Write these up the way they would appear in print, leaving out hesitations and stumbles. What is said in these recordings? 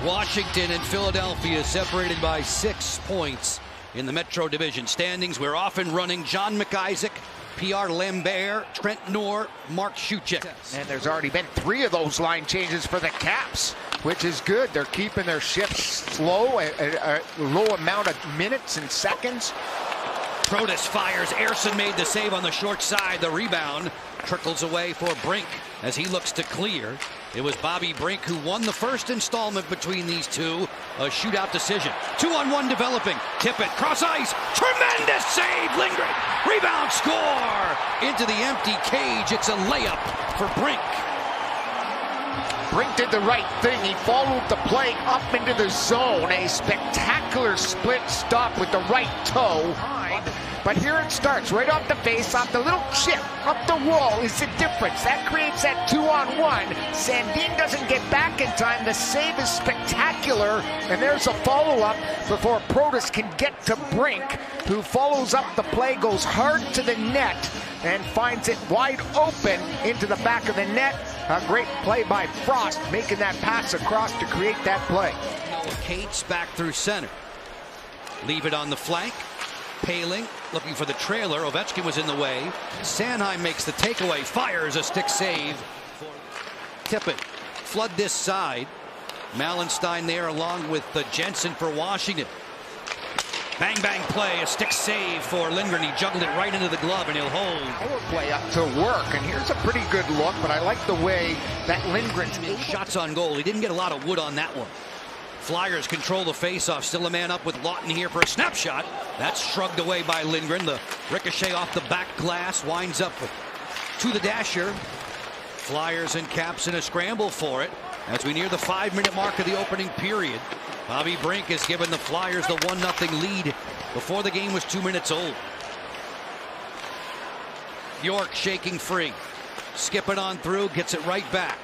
Washington and Philadelphia separated by 6 points in the Metro Division standings. We're off and running. John McIsaac, Pierre Lambert, Trent Noor, Mark Shuchek. And there's already been 3 of those line changes for the Caps, which is good. They're keeping their shifts slow, a low amount of minutes and seconds. Protas fires. Ersson made the save on the short side. The rebound trickles away for Brink as he looks to clear. It was Bobby Brink who won the first installment between these two. A shootout decision. 2-on-1 developing. Tippett, cross ice. Tremendous save. Lindgren. Rebound, score. Into the empty cage. It's a layup for Brink. Brink did the right thing. He followed the play up into the zone. A spectacular split stop with the right toe. But here it starts, right off the face-off. The little chip up the wall is the difference. That creates that 2-on-1. Sandin doesn't get back in time. The save is spectacular. And there's a follow-up before Protas can get to Brink, who follows up the play, goes hard to the net, and finds it wide open into the back of the net. A great play by Frost, making that pass across to create that play. Cates back through center. Leave it on the flank. Paling looking for the trailer. Ovechkin was in the way. Sanheim makes the takeaway. Fires a stick save. Tippett. Flood this side. Malenstein there along with Jensen for Washington. Bang, bang play. A stick save for Lindgren. He juggled it right into the glove, and he'll hold. Power play up to work, and here's a pretty good look, but I like the way that Lindgren's shots on goal. He didn't get a lot of wood on that one. Flyers control the faceoff. Still a man up with Lawton here for a snapshot. That's shrugged away by Lindgren. The ricochet off the back glass winds up to the dasher. Flyers and Caps in a scramble for it as we near the 5-minute mark of the opening period. Bobby Brink has given the Flyers the 1-0 lead before the game was 2 minutes old. York shaking free. Skipping on through, gets it right back.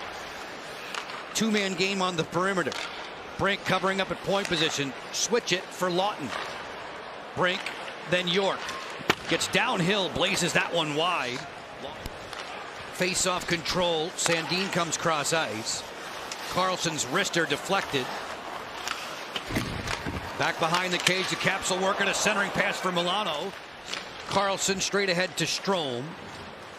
2-man game on the perimeter. Brink covering up at point position. Switch it for Lawton. Brink, then York. Gets downhill, blazes that one wide. Face-off control. Sandin comes cross ice. Carlson's wrister deflected. Back behind the cage, the Caps will work at a centering pass for Milano. Carlson straight ahead to Strome,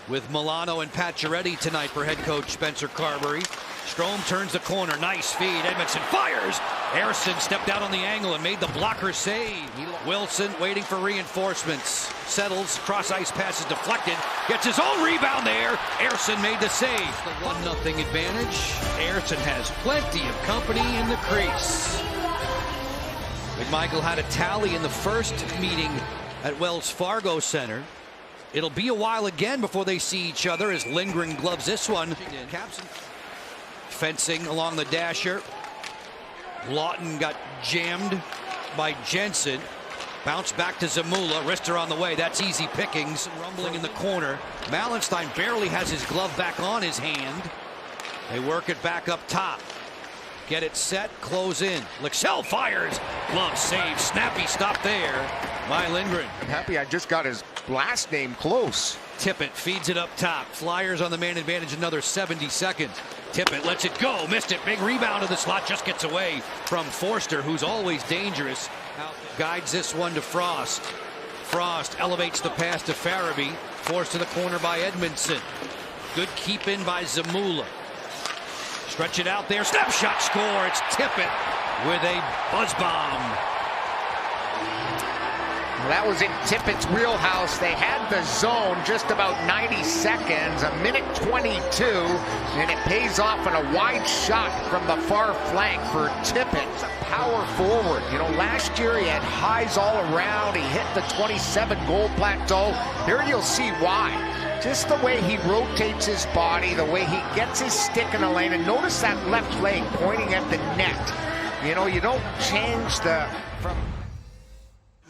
with Milano and Pacioretty tonight for head coach Spencer Carberry. Strome turns the corner. Nice feed. Edmondson fires. Ersson stepped out on the angle and made the blocker save. Wilson waiting for reinforcements. Settles. Cross ice pass is deflected. Gets his own rebound there. Ersson made the save. The 1-0 advantage. Ersson has plenty of company in the crease. McMichael had a tally in the first meeting at Wells Fargo Center. It'll be a while again before they see each other as Lindgren gloves this one. Caps fencing along the dasher. Lawton got jammed by Jensen. Bounce back to Zamula. Wrister on the way. That's easy pickings. Rumbling in the corner. Malenstein barely has his glove back on his hand. They work it back up top. Get it set. Close in. Lexell fires. Glove save. Snappy stop there by Lindgren. I'm happy I just got his last name close. Tippett feeds it up top. Flyers on the man advantage another 70 seconds. Tippett lets it go. Missed it. Big rebound to the slot. Just gets away from Forster, who's always dangerous. Guides this one to Frost. Frost elevates the pass to Farabee. Forced to the corner by Edmondson. Good keep in by Zamula. Stretch it out there. Snapshot score. It's Tippett with a buzz bomb. That was in Tippett's wheelhouse. They had the zone just about 90 seconds, 1:22, and it pays off in a wide shot from the far flank for Tippett. Power forward. You know, last year he had highs all around. He hit the 27-goal plateau. Here you'll see why. Just the way he rotates his body, the way he gets his stick in the lane, and notice that left leg pointing at the net. You know, you don't change the...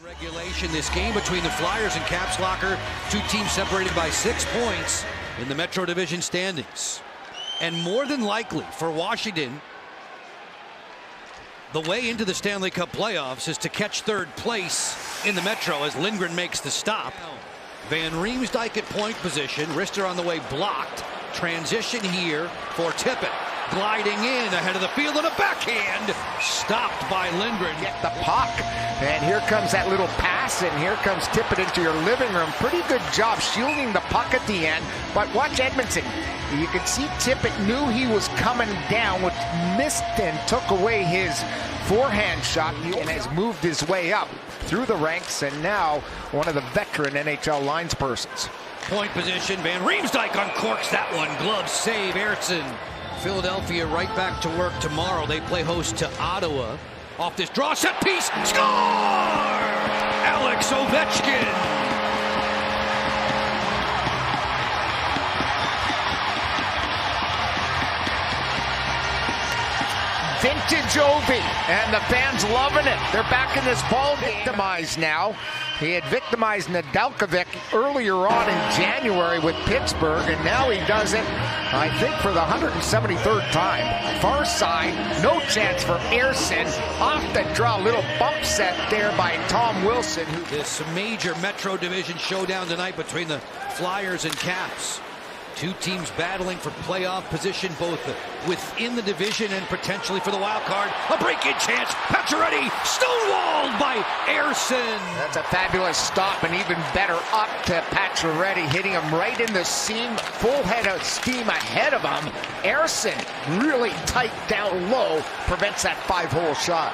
Regulation, this game between the Flyers and Caps Locker, two teams separated by 6 points in the Metro Division standings. And more than likely for Washington, the way into the Stanley Cup playoffs is to catch third place in the Metro as Lindgren makes the stop. Van Riemsdyk at point position. Wrister on the way blocked. Transition here for Tippett. gliding in ahead of the field and a backhand stopped by Lindgren. Get the puck, and here comes that little pass, and here comes tip it into your living room. Pretty good job shielding the puck at the end, but watch Edmondson. You can see Tippett knew he was coming down, which missed and took away his forehand shot, and has moved his way up through the ranks, and now one of the veteran NHL linespersons. Point position, Van Riemsdyk uncorks that one. Glove save, Eriksson. Philadelphia right back to work tomorrow. They play host to Ottawa. Off this draw, set piece, score! Alex Ovechkin. Vintage Ovi, and the fans loving it. They're back in this ball game. Victimized now. He had victimized Nedeljkovic earlier on in January with Pittsburgh, and now he does it, I think, for the 173rd time. Far side, no chance for Ersson. Off the draw, little bump set there by Tom Wilson. This major Metro Division showdown tonight between the Flyers and Caps. Two teams battling for playoff position, both within the division and potentially for the wild card. A break-in chance. Pacioretty stonewalled by Ersson. That's a fabulous stop, and even better up to Pacioretty, hitting him right in the seam. Full head of steam ahead of him. Ersson really tight down low, prevents that 5-hole shot.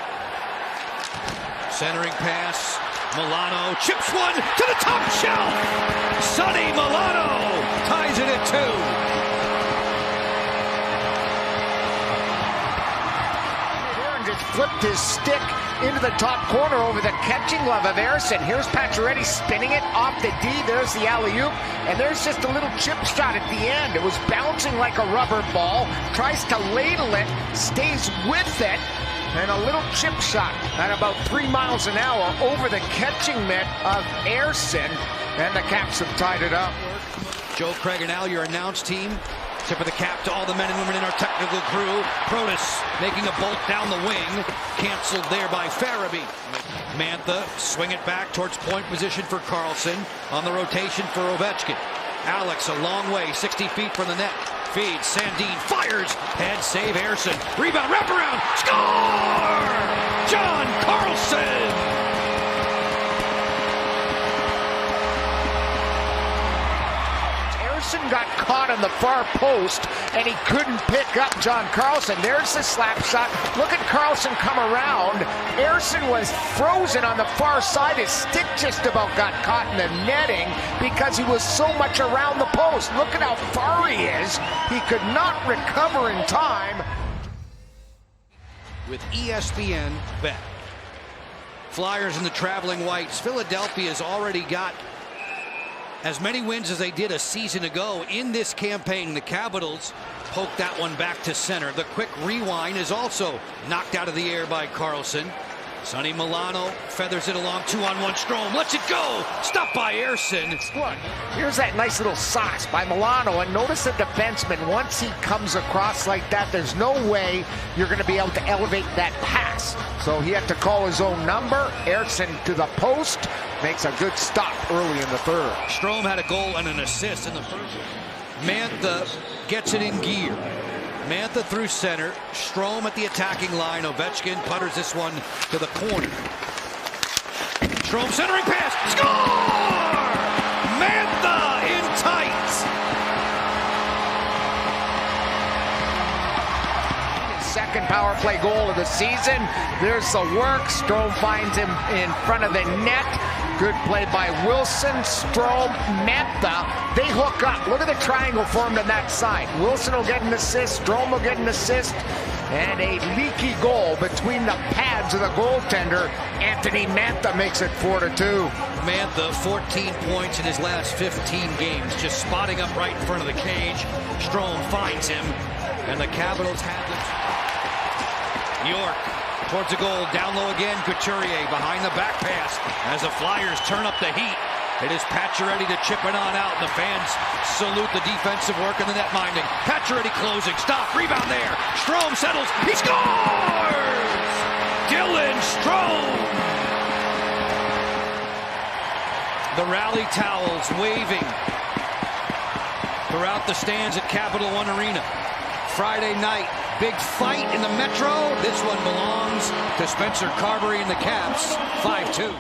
Centering pass. Milano chips one to the top shelf. Sonny Milano ties it at 2. Aaron just flipped his stick into the top corner over the catching glove of Ersson. Here's Pacioretty spinning it off the D. There's the alley-oop, and there's just a little chip shot at the end. It was bouncing like a rubber ball. Tries to ladle it, stays with it. And a little chip shot at about 3 miles an hour over the catching mitt of Ersson, and the Caps have tied it up. Joe Craig and now your announced team. Tip of the cap to all the men and women in our technical crew. Protas making a bolt down the wing. Canceled there by Farabee. Mantha swing it back towards point position for Karlsson. On the rotation for Ovechkin. Alex a long way, 60 feet from the net. Feeds, Sandin fires, head save, Ersson. Rebound, wraparound, score! John Karlsson! Ersson got caught on the far post, and he couldn't pick up John Karlsson. There's the slap shot. Look at Karlsson come around. Ersson was frozen on the far side. His stick just about got caught in the netting because he was so much around the post. Look at how far he is. He could not recover in time. With ESPN Bet. Flyers in the traveling whites. Philadelphia's already got as many wins as they did a season ago in this campaign. The Capitals poked that one back to center. The quick rewind is also knocked out of the air by Karlsson. Sonny Milano feathers it along, 2-on-1 Strome, lets it go, stopped by Ersson. Look, here's that nice little sauce by Milano, and notice the defenseman, once he comes across like that, there's no way you're going to be able to elevate that pass. So he had to call his own number. Ersson to the post, makes a good stop early in the third. Strome had a goal and an assist in the first. Mantha gets it in gear. Mantha through center. Strome at the attacking line. Ovechkin putters this one to the corner. Strome centering pass. Score! Mantha in tight. Second power play goal of the season. There's the work. Strome finds him in front of the net. Good play by Wilson, Strome, Mantha. They hook up. Look at the triangle formed on that side. Wilson will get an assist. Strome will get an assist. And a leaky goal between the pads of the goaltender. Anthony Mantha makes it 4-2. Mantha, 14 points in his last 15 games. Just spotting up right in front of the cage. Strome finds him. And the Capitals have it. York towards the goal, down low again, Couturier behind the back pass as the Flyers turn up the heat. It is Pacioretty to chip it on out, and the fans salute the defensive work and the net minding. Pacioretty closing, stop, rebound there. Strome settles, he scores! Dylan Strome! The rally towels waving throughout the stands at Capital One Arena. Friday night, big fight in the Metro. This one belongs to Spencer Carberry and the Caps. 5-2.